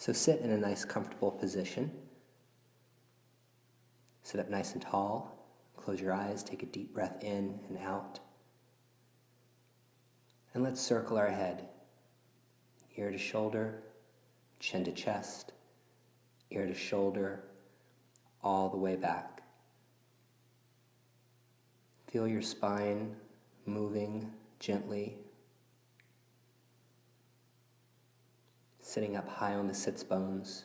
So sit in a nice comfortable position. Sit up nice and tall. Close your eyes, take a deep breath in and out. And let's circle our head. Ear to shoulder, chin to chest, ear to shoulder, all the way back. Feel your spine moving gently. Sitting up high on the sits bones.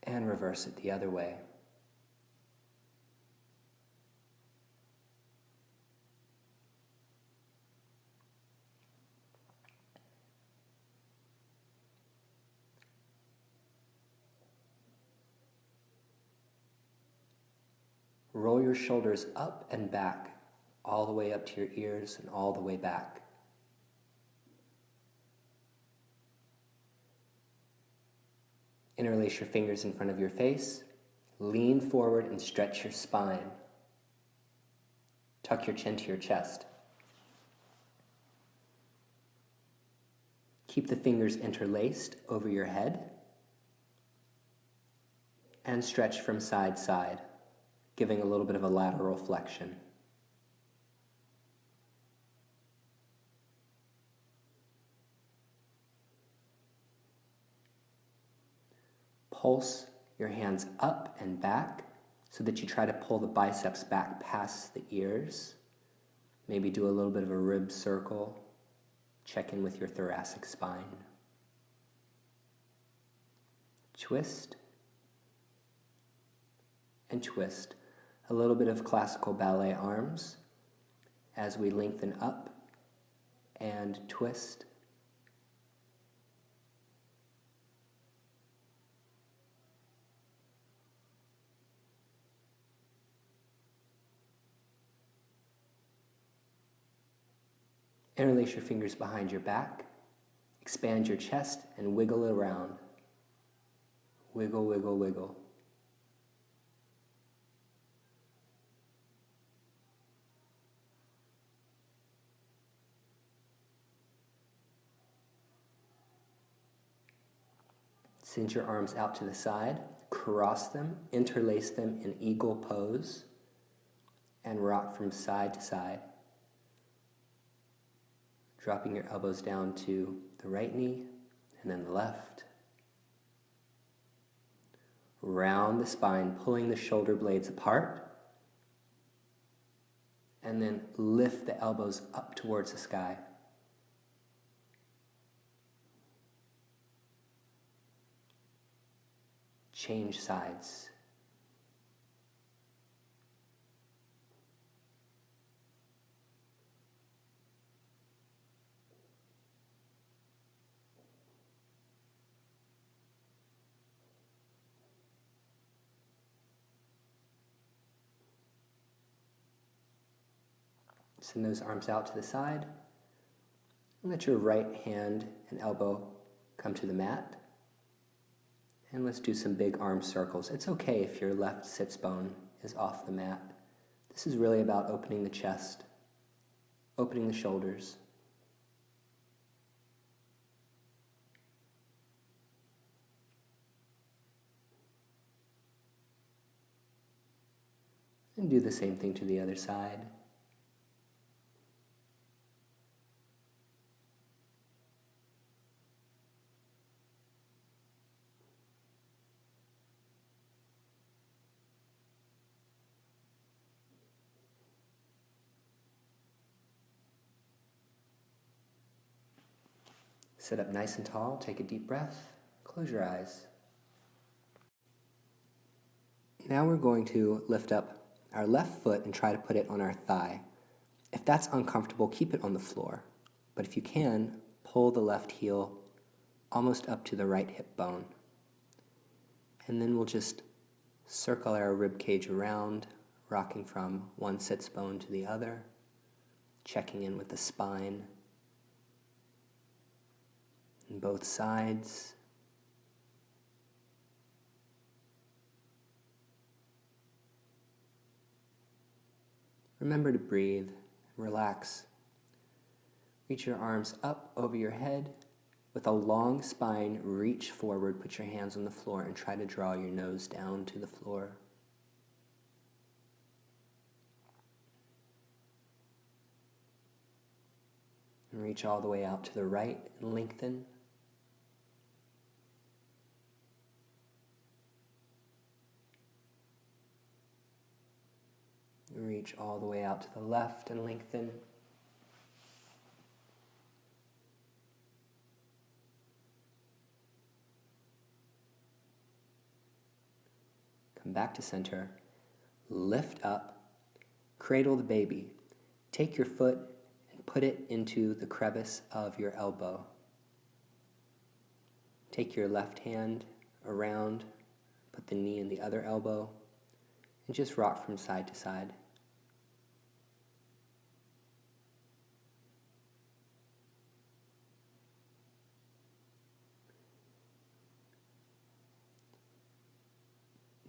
And reverse it the other way. Roll your shoulders up and back, all the way up to your ears and all the way back. Interlace your fingers in front of your face. Lean forward and stretch your spine. Tuck your chin to your chest. Keep the fingers interlaced over your head and stretch from side to side, giving a little bit of a lateral flexion. Pulse your hands up and back so that you try to pull the biceps back past the ears. Maybe do a little bit of a rib circle. Check in with your thoracic spine. Twist and twist. A little bit of classical ballet arms as we lengthen up and twist. Interlace your fingers behind your back. Expand your chest and wiggle it around. Wiggle, wiggle, wiggle. Send your arms out to the side, cross them, interlace them in eagle pose, and rock from side to side. Dropping your elbows down to the right knee and then the left. Round the spine, pulling the shoulder blades apart. And then lift the elbows up towards the sky. Change sides. Send those arms out to the side. And let your right hand and elbow come to the mat. And let's do some big arm circles. It's okay if your left sits bone is off the mat. This is really about opening the chest, opening the shoulders. And do the same thing to the other side. Sit up nice and tall, take a deep breath, close your eyes. Now we're going to lift up our left foot and try to put it on our thigh. If that's uncomfortable, keep it on the floor. But if you can, pull the left heel almost up to the right hip bone. And then we'll just circle our rib cage around, rocking from one sits bone to the other, checking in with the spine. On both sides. Remember to breathe, relax. Reach your arms up over your head With a long spine, reach forward, put your hands on the floor, and try to draw your nose down to the floor. And reach all the way out to the right and lengthen. And reach all the way out to the left and lengthen. Come back to center. Lift up. Cradle the baby. Take your foot and put it into the crevice of your elbow. Take your left hand around, put the knee in the other elbow, and just rock from side to side.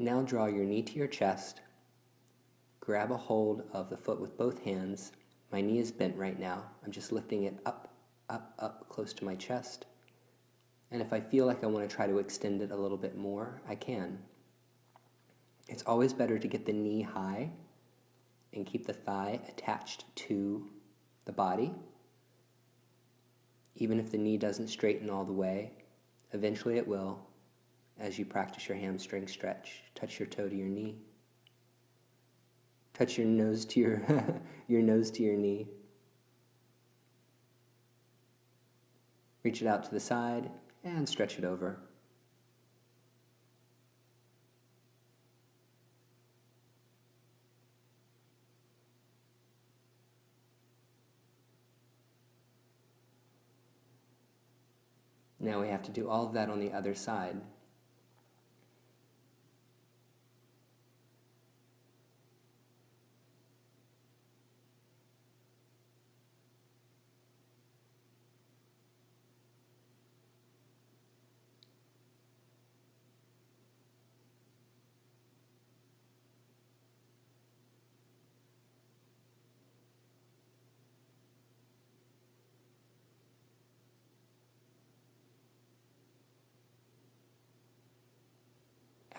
Now draw your knee to your chest. Grab a hold of the foot with both hands. My knee is bent right now. I'm just lifting it up, up, up, close to my chest. And if I feel like I want to try to extend it a little bit more, I can. It's always better to get the knee high and keep the thigh attached to the body. Even if the knee doesn't straighten all the way, eventually it will. As you practice your hamstring stretch, touch your toe to your knee. Touch your nose to your nose to your knee. Reach it out to the side and stretch it over. Now we have to do all of that on the other side.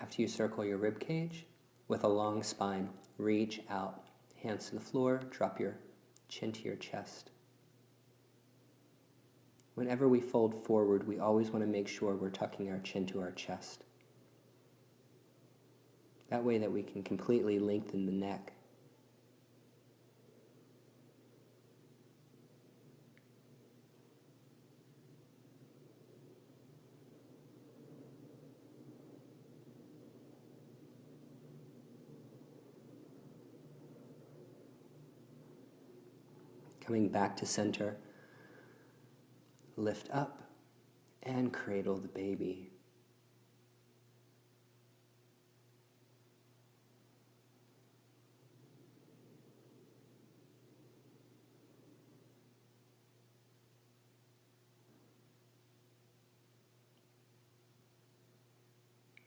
After you circle your rib cage, with a long spine, reach out, hands to the floor, drop your chin to your chest. Whenever we fold forward, we always want to make sure we're tucking our chin to our chest. That way that we can completely lengthen the neck. Coming back to center, lift up and cradle the baby.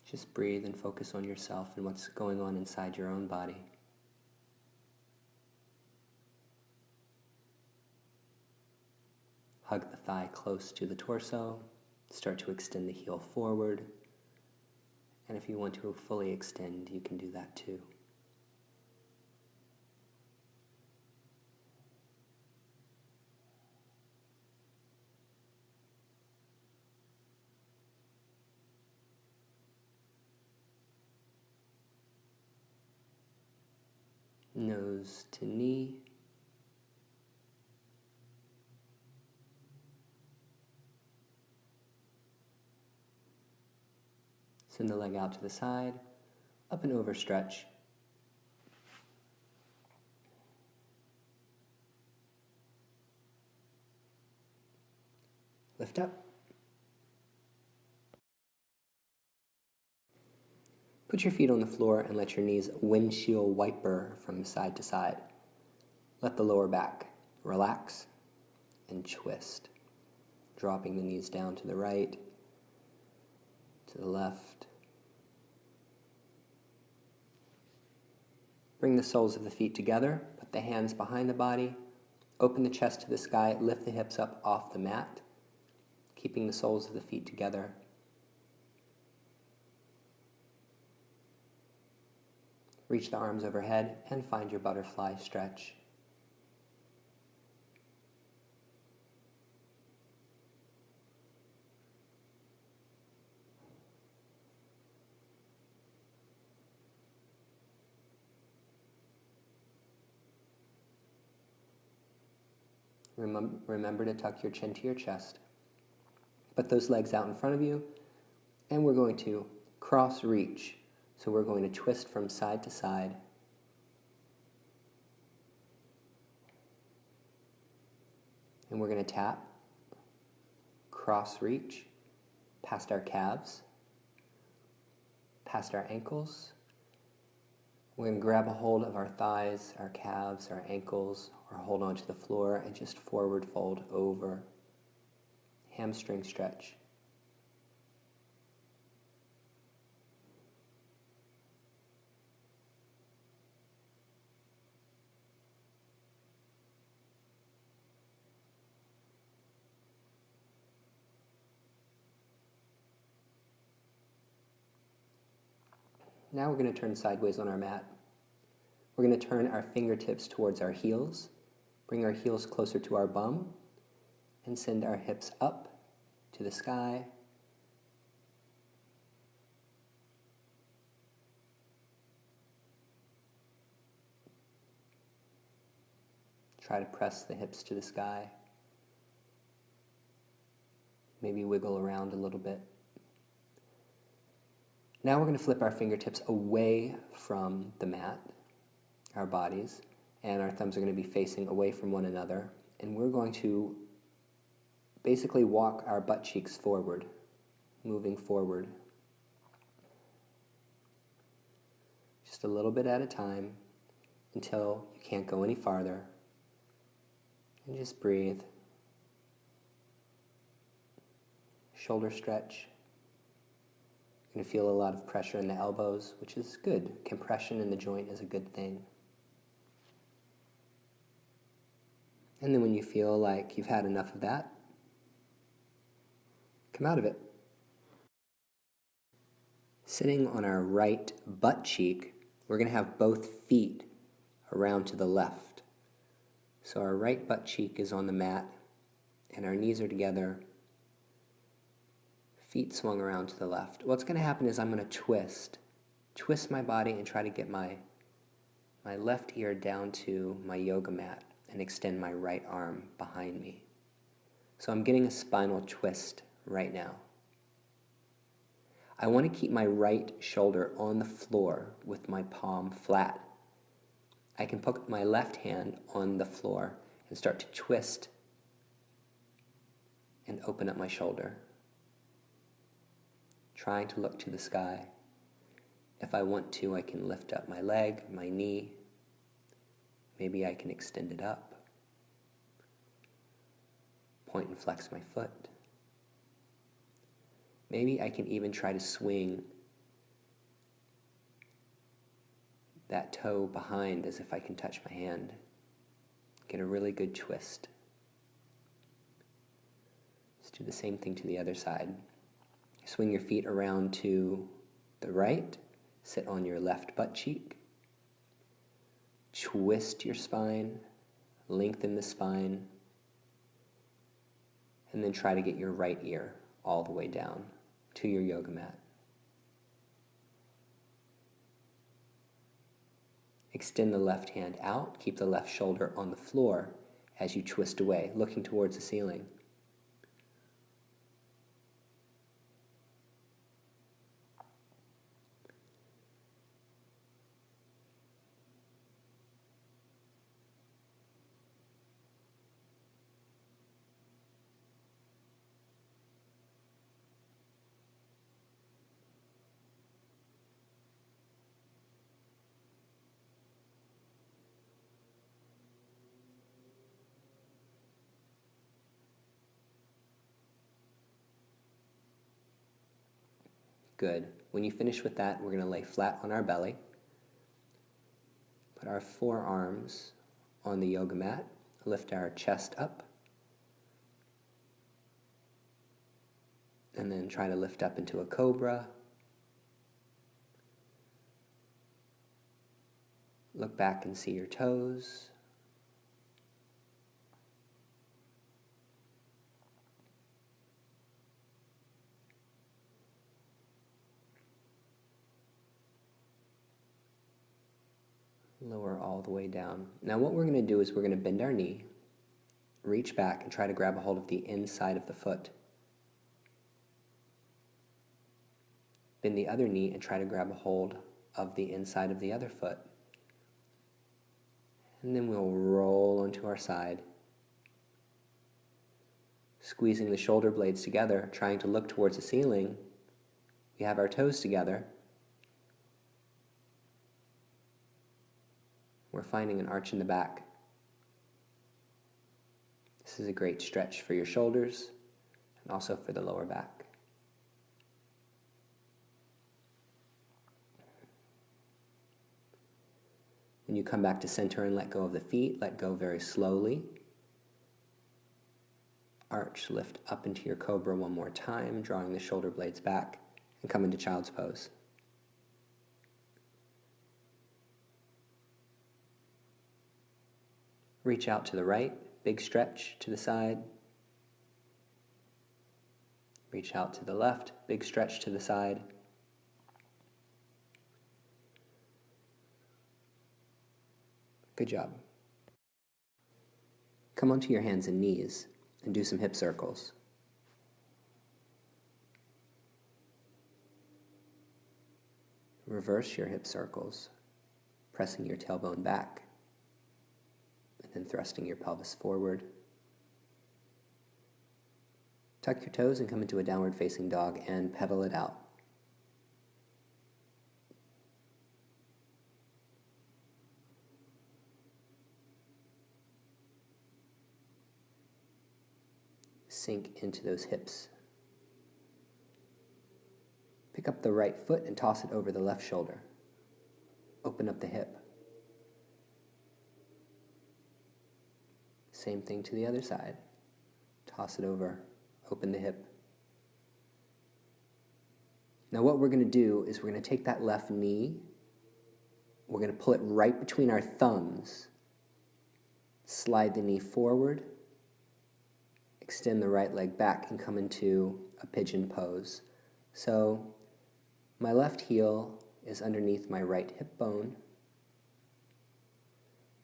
Just breathe and focus on yourself and what's going on inside your own body. Hug the thigh close to the torso. Start to extend the heel forward. And if you want to fully extend, you can do that too. Nose to knee. Send the leg out to the side, up and over stretch. Lift up. Put your feet on the floor and let your knees windshield wiper from side to side. Let the lower back relax and twist, dropping the knees down to the right, to the left. Bring the soles of the feet together, put the hands behind the body, open the chest to the sky, lift the hips up off the mat. keeping the soles of the feet together. Reach the arms overhead and find your butterfly stretch. Remember to tuck your chin to your chest. Put those legs out in front of you, and we're going to cross reach. So we're going to twist from side to side. And we're going to tap, cross reach, past our calves, past our ankles. We're going to grab a hold of our thighs, our calves, our ankles, or hold onto the floor and just forward fold over. Hamstring stretch. Now we're going to turn sideways on our mat. We're going to turn our fingertips towards our heels, bring our heels closer to our bum, and send our hips up to the sky. Try to press the hips to the sky. Maybe wiggle around a little bit. Now we're going to flip our fingertips away from the mat, our bodies, and our thumbs are going to be facing away from one another. And we're going to basically walk our butt cheeks forward, moving forward. Just a little bit at a time until you can't go any farther. And just breathe. Shoulder stretch. You're going to feel a lot of pressure in the elbows, which is good. Compression in the joint is a good thing. And then when you feel like you've had enough of that, come out of it. Sitting on our right butt cheek, we're going to have both feet around to the left. So our right butt cheek is on the mat, and our knees are together, feet swung around to the left. What's going to happen is I'm going to twist my body and try to get my left ear down to my yoga mat and extend my right arm behind me. So I'm getting a spinal twist right now. I want to keep my right shoulder on the floor with my palm flat. I can put my left hand on the floor and start to twist and open up my shoulder, trying to look to the sky. If I want to, I can lift up my leg, my knee. Maybe I can extend it up. Point and flex my foot. Maybe I can even try to swing that toe behind as if I can touch my hand. Get a really good twist. Let's do the same thing to the other side. Swing your feet around to the right. Sit on your left butt cheek. Twist your spine. Lengthen the spine. And then try to get your right ear all the way down to your yoga mat. Extend the left hand out. Keep the left shoulder on the floor as you twist away, looking towards the ceiling. Good. When you finish with that, we're going to lay flat on our belly. Put our forearms on the yoga mat. Lift our chest up. And then try to lift up into a cobra. Look back and see your toes. Lower all the way down. Now what we're going to do is we're going to bend our knee, reach back, and try to grab a hold of the inside of the foot. Bend the other knee and try to grab a hold of the inside of the other foot. And then we'll roll onto our side, squeezing the shoulder blades together, trying to look towards the ceiling. We have our toes together. We're finding an arch in the back. This is a great stretch for your shoulders and also for the lower back. When you come back to center and let go of the feet, let go very slowly. Arch, lift up into your cobra one more time, drawing the shoulder blades back, and come into child's pose. Reach out to the right, big stretch to the side. Reach out to the left, big stretch to the side. Good job. Come onto your hands and knees and do some hip circles. Reverse your hip circles, pressing your tailbone back, and thrusting your pelvis forward. Tuck your toes and come into a downward facing dog and pedal it out. Sink into those hips. Pick up the right foot and toss it over the left shoulder. Open up the hip. Same thing to the other side. Toss it over, open the hip. Now what we're going to do is we're going to take that left knee, we're going to pull it right between our thumbs, slide the knee forward, extend the right leg back and come into a pigeon pose. So my left heel is underneath my right hip bone,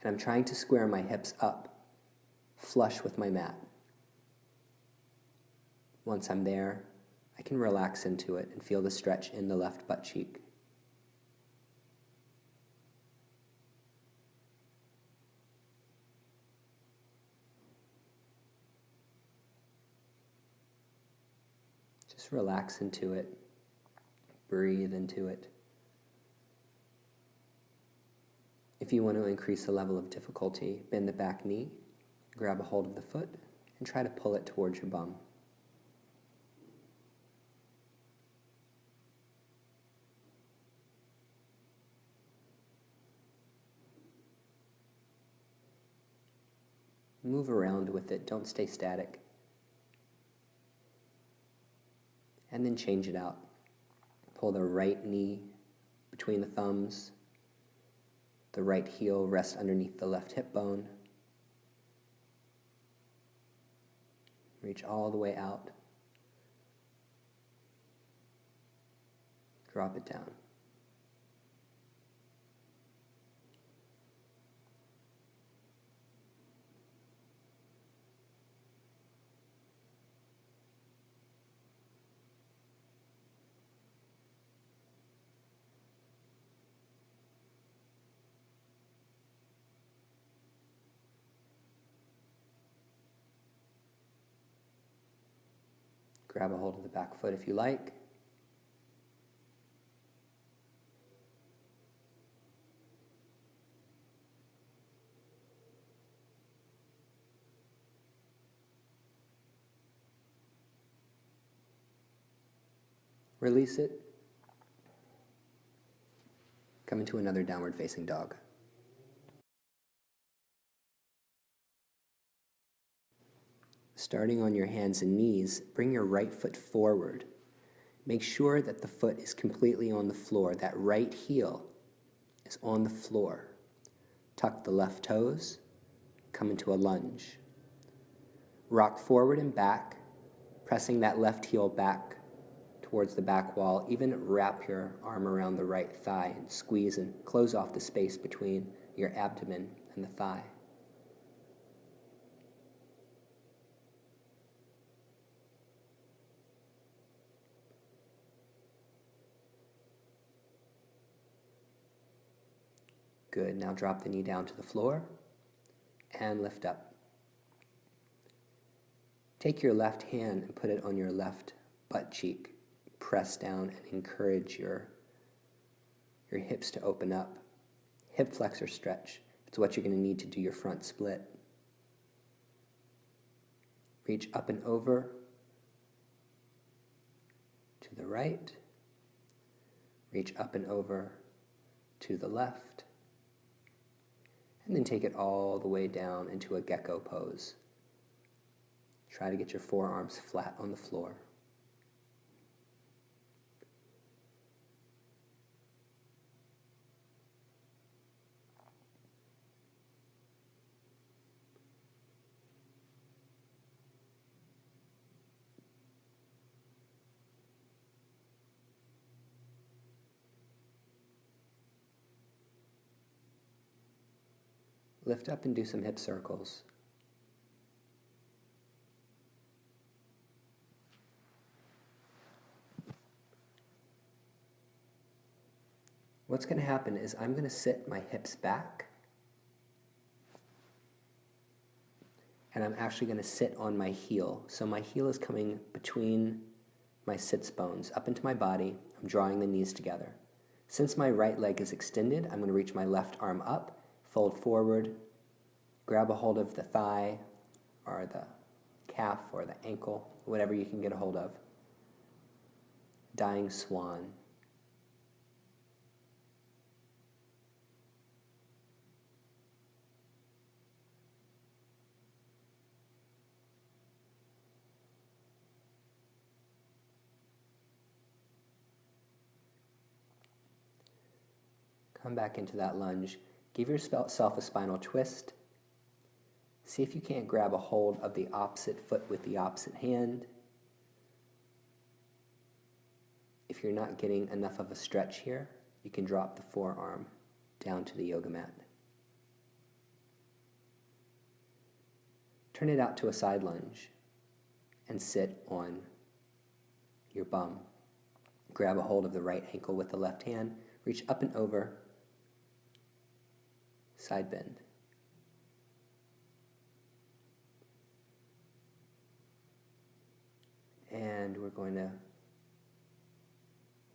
and I'm trying to square my hips up, flush with my mat. Once I'm there, I can relax into it and feel the stretch in the left butt cheek. Just relax into it, breathe into it. If you want to increase the level of difficulty, bend the back knee, grab a hold of the foot, and try to pull it towards your bum. Move around with it, don't stay static. And then change it out. Pull the right knee between the thumbs, the right heel rests underneath the left hip bone. Reach all the way out. Drop it down. Grab a hold of the back foot if you like. Release it. Come into another downward facing dog. Starting on your hands and knees, bring your right foot forward. Make sure that the foot is completely on the floor. That right heel is on the floor. Tuck the left toes, come into a lunge. Rock forward and back, pressing that left heel back towards the back wall. Even wrap your arm around the right thigh and squeeze and close off the space between your abdomen and the thigh. Good. Now drop the knee down to the floor and lift up. Take your left hand and put it on your left butt cheek. Press down and encourage your hips to open up. Hip flexor stretch. It's what you're going to need to do your front split. Reach up and over to the right. Reach up and over to the left. And then take it all the way down into a gecko pose. Try to get your forearms flat on the floor. Lift up and do some hip circles. What's going to happen is I'm going to sit my hips back, and I'm actually going to sit on my heel. So my heel is coming between my sits bones up into my body. I'm drawing the knees together. Since my right leg is extended, I'm going to reach my left arm up, fold forward, grab a hold of the thigh or the calf or the ankle, whatever you can get a hold of. Dying swan. Come back into that lunge. Give yourself a spinal twist. See if you can't grab a hold of the opposite foot with the opposite hand. If you're not getting enough of a stretch here, you can drop the forearm down to the yoga mat. Turn it out to a side lunge and sit on your bum. Grab a hold of the right ankle with the left hand. Reach up and over. Side bend. And we're going to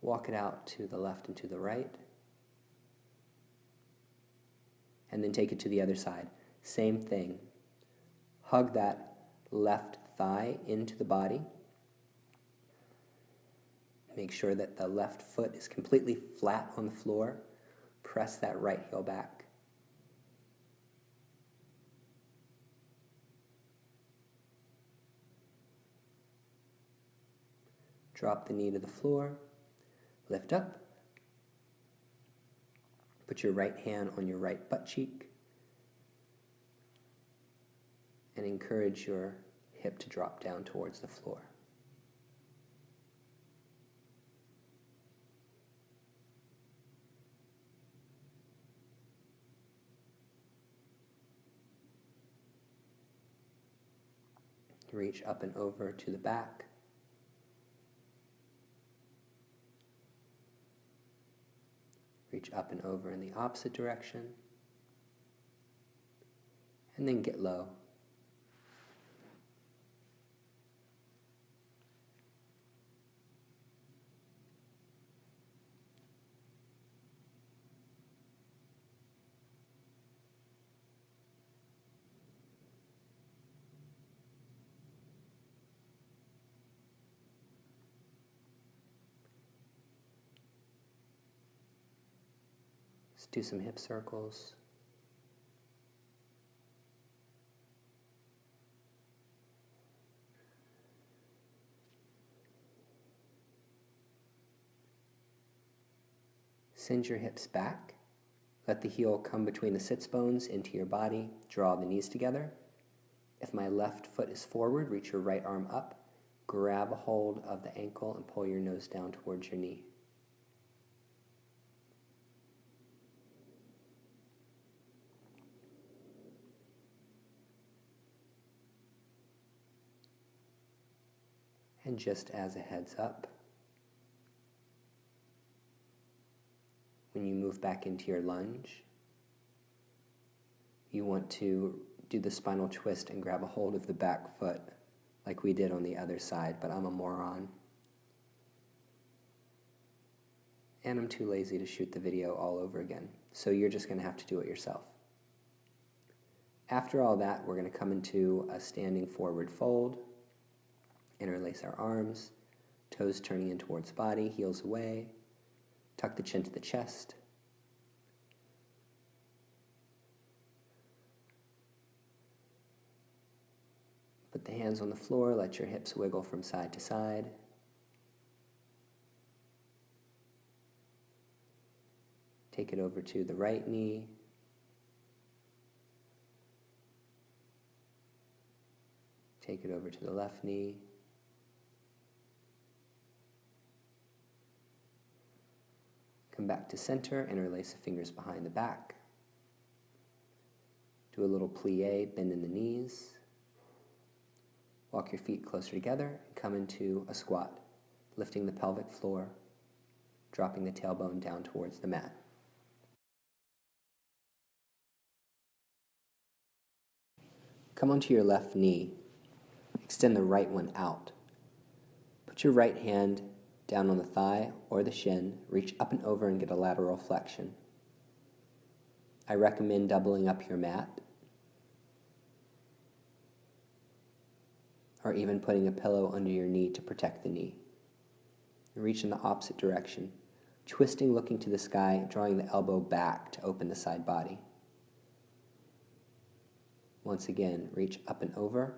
walk it out to the left and to the right. And then take it to the other side. Same thing. Hug that left thigh into the body. Make sure that the left foot is completely flat on the floor. Press that right heel back. Drop the knee to the floor. Lift up. Put your right hand on your right butt cheek. And encourage your hip to drop down towards the floor. Reach up and over to the back. Reach up and over in the opposite direction. And then get low. Let's do some hip circles. Send your hips back. Let the heel come between the sits bones into your body. Draw the knees together. If my left foot is forward, reach your right arm up. Grab a hold of the ankle and pull your nose down towards your knee. And just as a heads up, when you move back into your lunge, you want to do the spinal twist and grab a hold of the back foot like we did on the other side, but I'm a moron. And I'm too lazy to shoot the video all over again, so you're just going to have to do it yourself. After all that, we're going to come into a standing forward fold, interlace our arms, toes turning in towards body, heels away, tuck the chin to the chest. Put the hands on the floor, let your hips wiggle from side to side. Take it over to the right knee. Take it over to the left knee. Come back to center, interlace the fingers behind the back. Do a little plie, bend in the knees. Walk your feet closer together and come into a squat, lifting the pelvic floor, dropping the tailbone down towards the mat. Come onto your left knee. Extend the right one out. Put your right hand down on the thigh or the shin, reach up and over and get a lateral flexion. I recommend doubling up your mat, or even putting a pillow under your knee to protect the knee. Reach in the opposite direction, twisting, looking to the sky, drawing the elbow back to open the side body. Once again, reach up and over.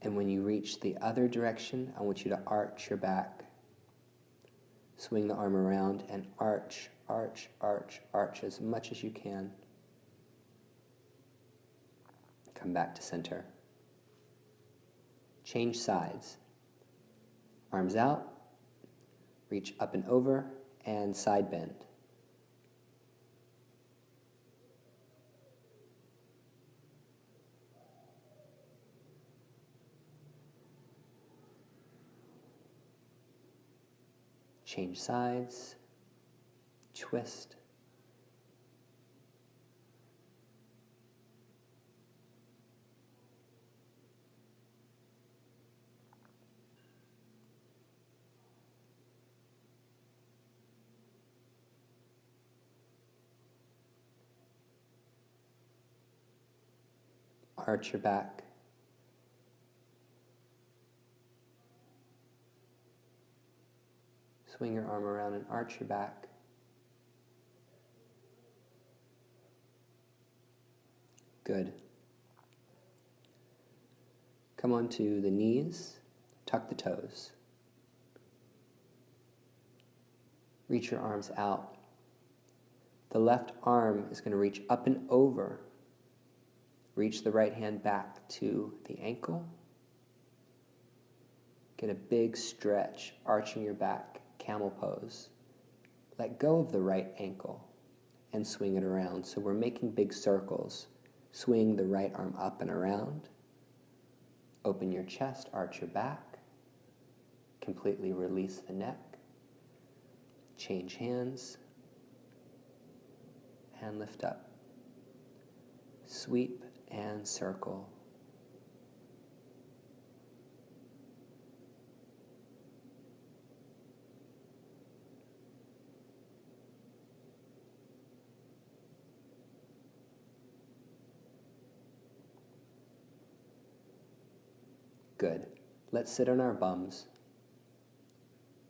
And when you reach the other direction, I want you to arch your back. Swing the arm around and arch, arch, arch, arch as much as you can. Come back to center. Change sides. Arms out, reach up and over, and side bend. Change sides, twist. Arch your back. Swing your arm around and arch your back. Good. Come onto the knees, tuck the toes. Reach your arms out. The left arm is going to reach up and over. Reach the right hand back to the ankle. Get a big stretch, arching your back, camel pose. Let go of the right ankle and swing it around. So we're making big circles. Swing the right arm up and around. Open your chest, arch your back. Completely release the neck. Change hands. And lift up. Sweep and circle. Good. Let's sit on our bums.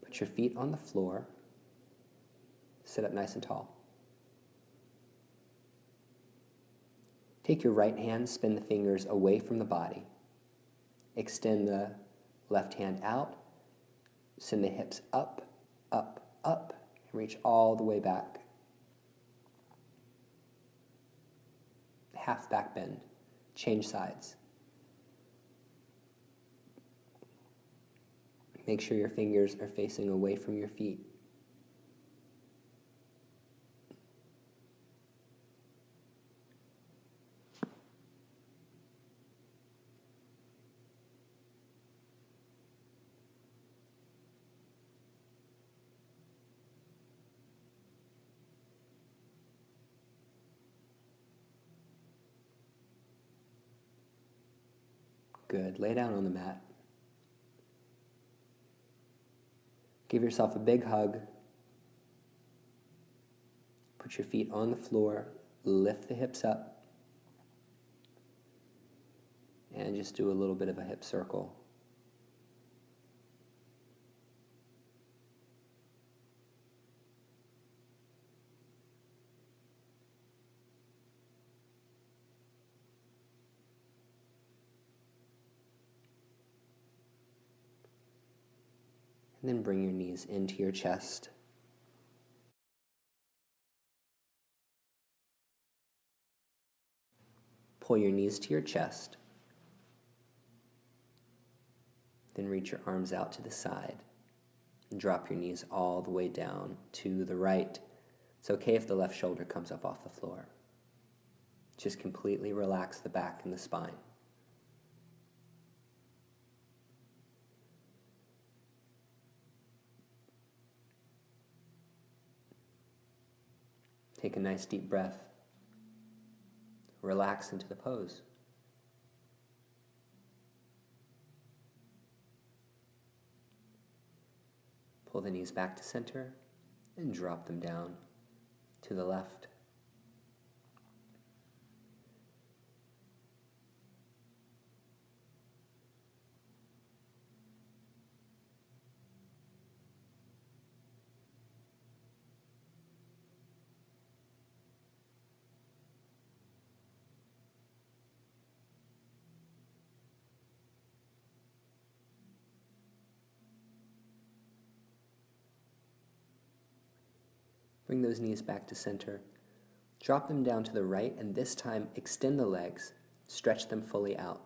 Put your feet on the floor. Sit up nice and tall. Take your right hand, spin the fingers away from the body. Extend the left hand out. Send the hips up, up, up, and reach all the way back. Half back bend. Change sides. Make sure your fingers are facing away from your feet. Good. Lay down on the mat. Give yourself a big hug. Put your feet on the floor. Lift the hips up. And just do a little bit of a hip circle. And then bring your knees into your chest. Pull your knees to your chest. Then reach your arms out to the side. And drop your knees all the way down to the right. It's okay if the left shoulder comes up off the floor. Just completely relax the back and the spine. Take a nice deep breath. Relax into the pose. Pull the knees back to center and drop them down to the left. Bring those knees back to center. Drop them down to the right, and this time extend the legs. Stretch them fully out.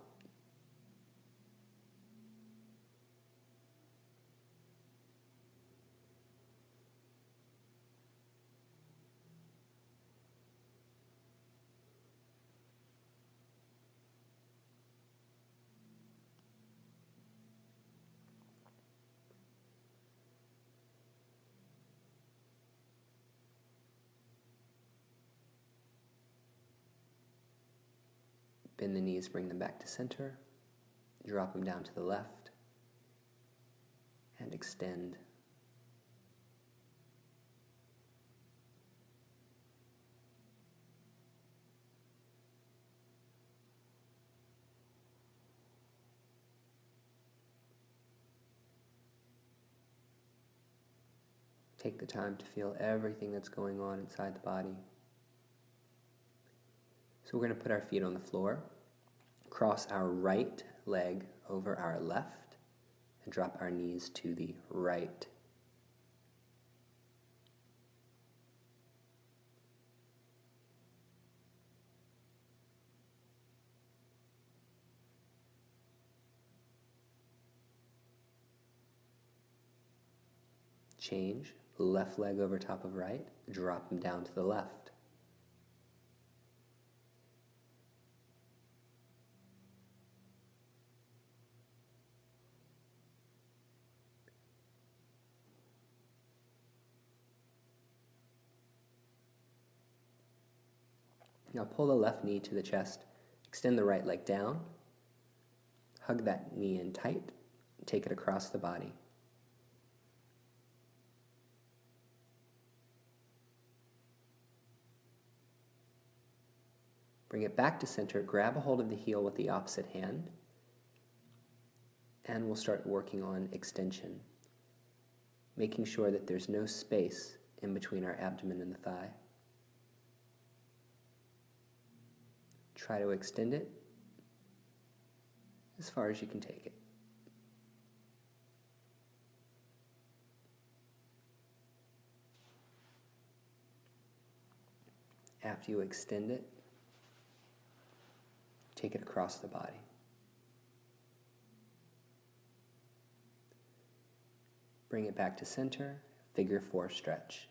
Bend the knees, bring them back to center. Drop them down to the left. And extend. Take the time to feel everything that's going on inside the body. So we're going to put our feet on the floor, cross our right leg over our left, and drop our knees to the right. Change, left leg over top of right, drop them down to the left. Now pull the left knee to the chest, extend the right leg down, hug that knee in tight, take it across the body. Bring it back to center, grab a hold of the heel with the opposite hand, and we'll start working on extension, making sure that there's no space in between our abdomen and the thigh. Try to extend it as far as you can take it. After you extend it, take it across the body. Bring it back to center, figure 4 stretch.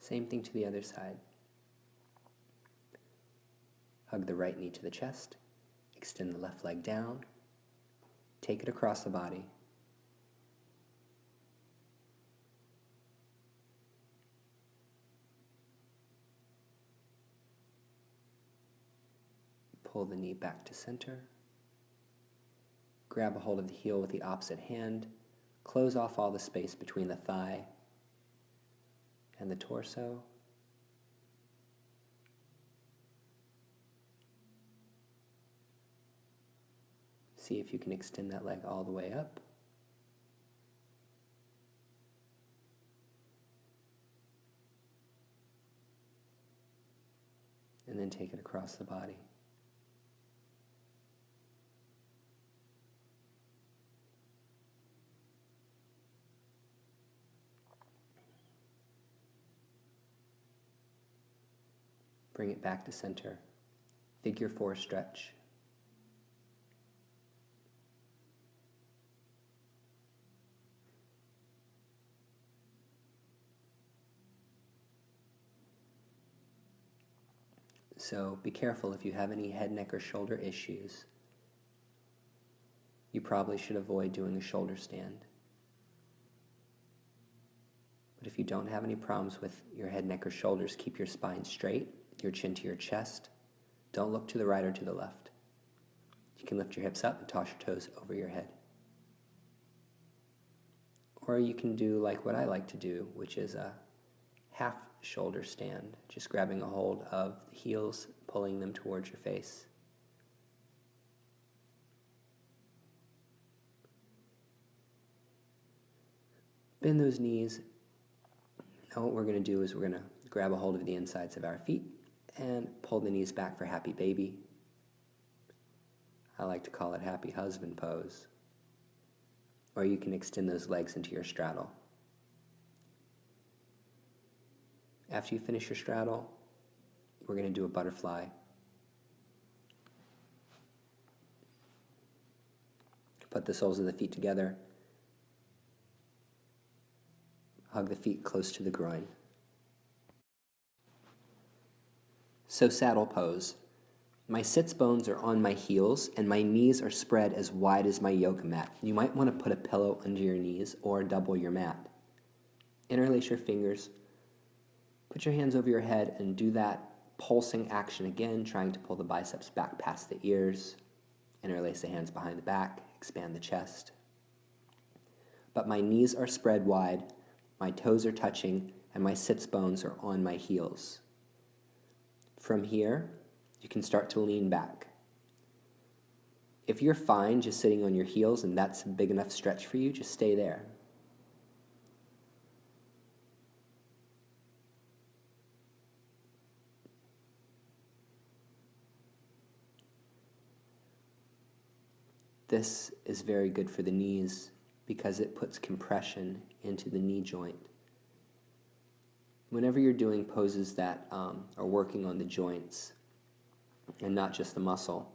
Same thing to the other side. Hug the right knee to the chest, extend the left leg down, take it across the body. Pull the knee back to center. Grab a hold of the heel with the opposite hand. Close off all the space between the thigh and the torso. See if you can extend that leg all the way up. And then take it across the body. Bring it back to center. Figure 4 stretch. So be careful if you have any head, neck, or shoulder issues. You probably should avoid doing a shoulder stand. But if you don't have any problems with your head, neck, or shoulders, keep your spine straight, your chin to your chest. Don't look to the right or to the left. You can lift your hips up and toss your toes over your head. Or you can do like what I like to do, which is a half shoulder stand, just grabbing a hold of the heels, pulling them towards your face. Bend those knees. Now what we're going to do is we're going to grab a hold of the insides of our feet and pull the knees back for happy baby. I like to call it happy husband pose. Or you can extend those legs into your straddle. After you finish your straddle, we're going to do a butterfly. Put the soles of the feet together. Hug the feet close to the groin. So saddle pose. My sits bones are on my heels and my knees are spread as wide as my yoga mat. You might want to put a pillow under your knees or double your mat. Interlace your fingers. Put your hands over your head and do that pulsing action again, trying to pull the biceps back past the ears. Interlace the hands behind the back, expand the chest. But my knees are spread wide, my toes are touching, and my sits bones are on my heels. From here, you can start to lean back. If you're fine just sitting on your heels and that's a big enough stretch for you, just stay there. This is very good for the knees because it puts compression into the knee joint. Whenever you're doing poses that are working on the joints and not just the muscle,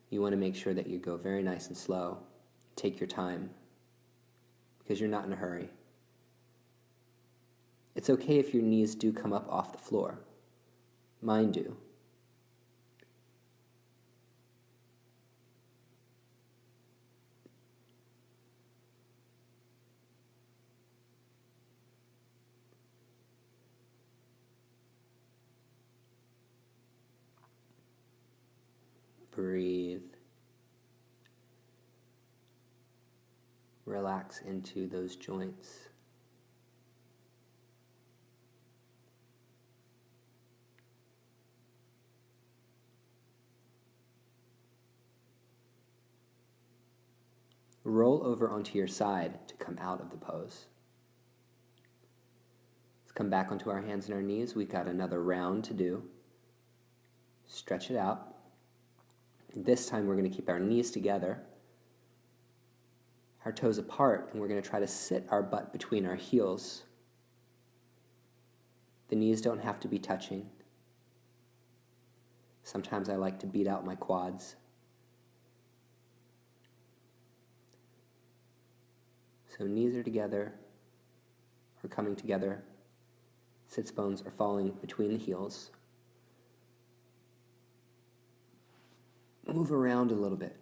you want to make sure that you go very nice and slow. Take your time because you're not in a hurry. It's okay if your knees do come up off the floor. Mine do. Breathe. Relax into those joints. Roll over onto your side to come out of the pose. come back onto our hands and our knees. We've got another round to do. Stretch it out. This time we're going to keep our knees together, our toes apart, and we're going to try to sit our butt between our heels. The knees don't have to be touching. Sometimes I like to beat out my quads. So knees are together, or coming together. Sits bones are falling between the heels. Move around a little bit.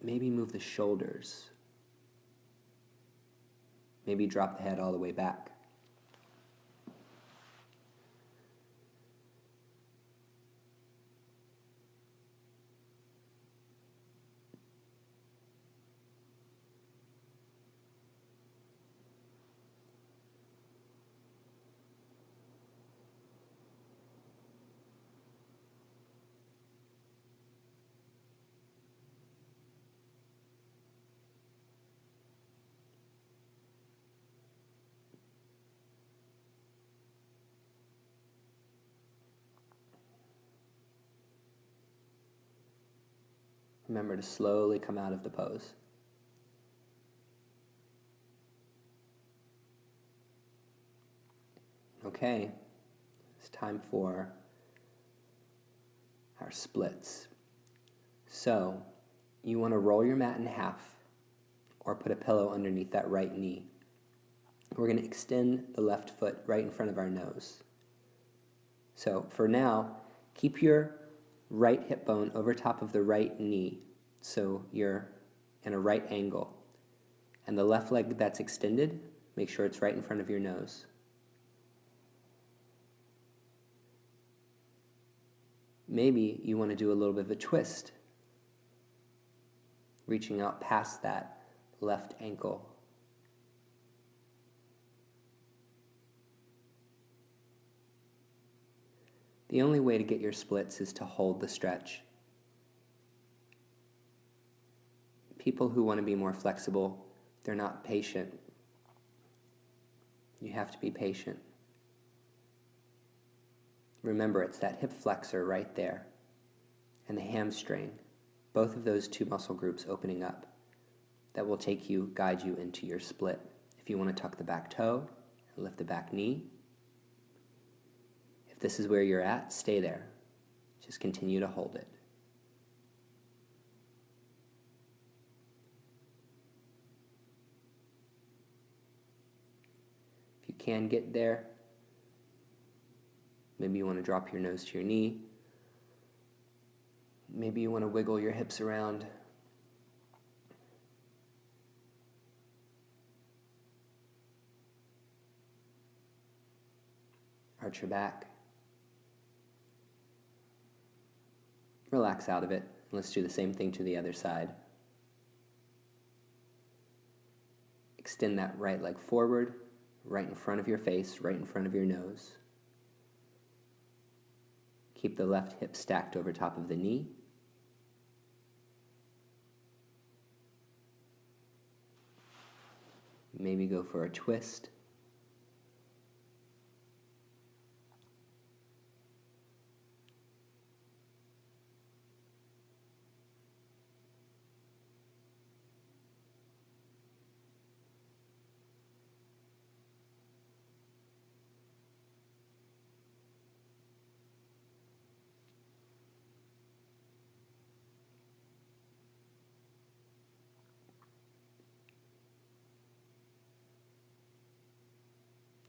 Maybe move the shoulders. Maybe drop the head all the way back. Remember to slowly come out of the pose. Okay, it's time for our splits. So, you want to roll your mat in half or put a pillow underneath that right knee. We're going to extend the left foot right in front of our nose. So, for now, keep your right hip bone over top of the right knee, so you're in a right angle. And the left leg that's extended, make sure it's right in front of your nose. Maybe you want to do a little bit of a twist, reaching out past that left ankle. The only way to get your splits is to hold the stretch. People who want to be more flexible, they're not patient. You have to be patient. Remember, it's that hip flexor right there and the hamstring, both of those two muscle groups opening up, that will guide you into your split. If you want to tuck the back toe and lift the back knee, if this is where you're at, stay there. Just continue to hold it. If you can get there, maybe you want to drop your nose to your knee. Maybe you want to wiggle your hips around. Arch your back. Relax out of it. Let's do the same thing to the other side. Extend that right leg forward, right in front of your face, right in front of your nose. Keep the left hip stacked over top of the knee. Maybe go for a twist.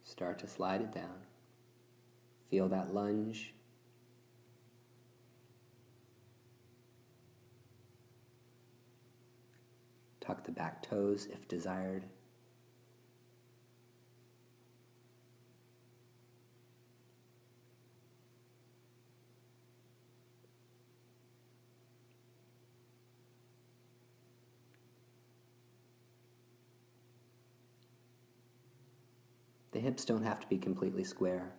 Start to slide it down. Feel that lunge. Tuck the back toes if desired. The hips don't have to be completely square.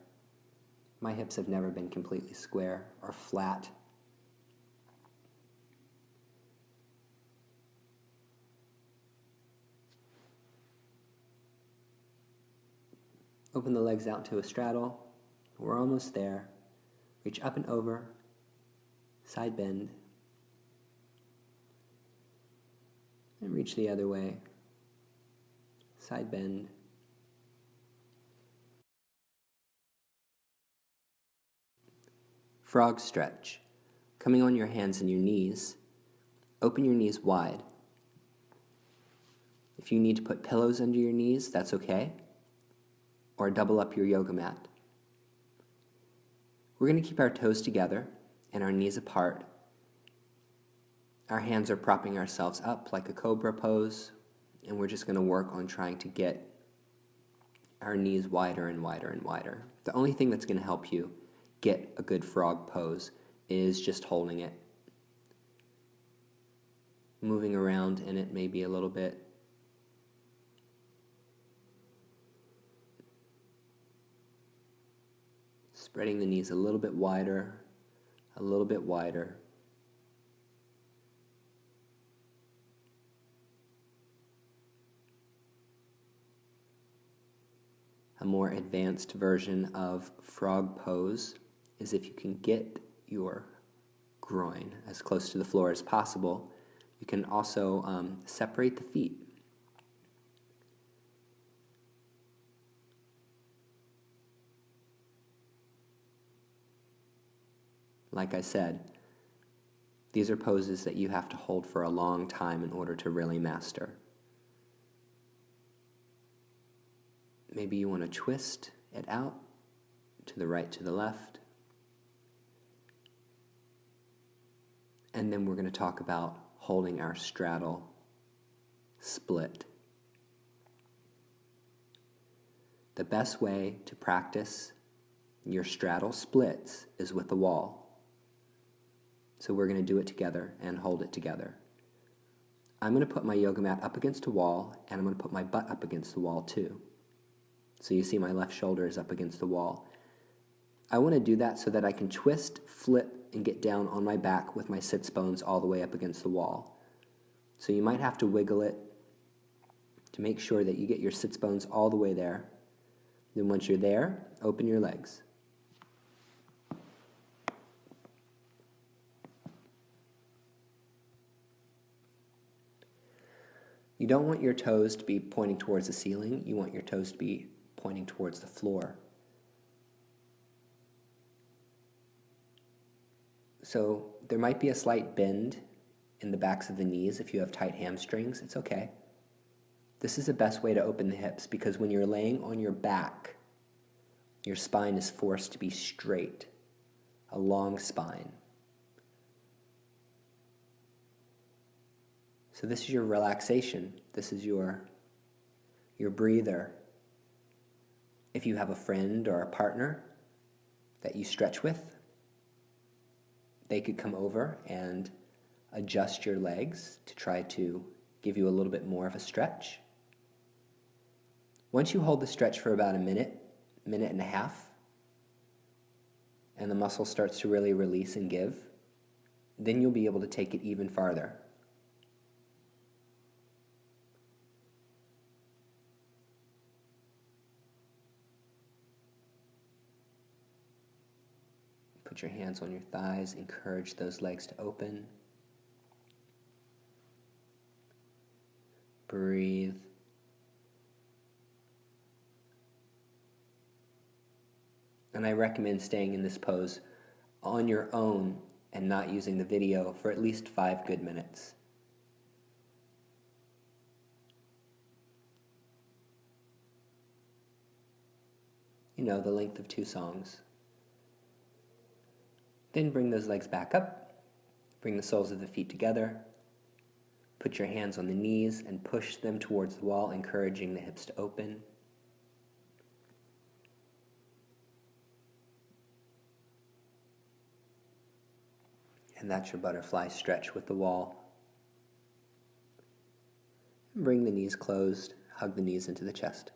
My hips have never been completely square or flat. Open the legs out to a straddle. We're almost there. Reach up and over, side bend, and reach the other way, side bend. Frog stretch. Coming on your hands and your knees, open your knees wide. If you need to put pillows under your knees, that's okay, or double up your yoga mat. We're going to keep our toes together and our knees apart. Our hands are propping ourselves up like a cobra pose, and we're just going to work on trying to get our knees wider and wider and wider. The only thing that's going to help you get a good frog pose is just holding it. Moving around in it maybe a little bit. Spreading the knees a little bit wider, a little bit wider. A more advanced version of frog pose is if you can get your groin as close to the floor as possible. You can also separate the feet. Like I said, these are poses that you have to hold for a long time in order to really master. Maybe you want to twist it out to the right, to the left. And then we're going to talk about holding our straddle split. The best way to practice your straddle splits is with the wall. So we're going to do it together and hold it together. I'm going to put my yoga mat up against a wall, and I'm going to put my butt up against the wall too. So you see my left shoulder is up against the wall. I want to do that so that I can twist, flip, and get down on my back with my sits bones all the way up against the wall. So you might have to wiggle it to make sure that you get your sits bones all the way there. Then once you're there, open your legs. You don't want your toes to be pointing towards the ceiling. You want your toes to be pointing towards the floor. So there might be a slight bend in the backs of the knees if you have tight hamstrings. It's okay. This is the best way to open the hips because when you're laying on your back, your spine is forced to be straight, a long spine. So this is your relaxation. This is your breather. If you have a friend or a partner that you stretch with, they could come over and adjust your legs to try to give you a little bit more of a stretch. Once you hold the stretch for about a minute, minute and a half, and the muscle starts to really release and give, then you'll be able to take it even farther. Put your hands on your thighs, encourage those legs to open. Breathe. And I recommend staying in this pose on your own and not using the video for at least 5 good minutes. You know, the length of 2 songs. Then bring those legs back up. Bring the soles of the feet together. Put your hands on the knees and push them towards the wall, encouraging the hips to open. And that's your butterfly stretch with the wall. Bring the knees closed, hug the knees into the chest.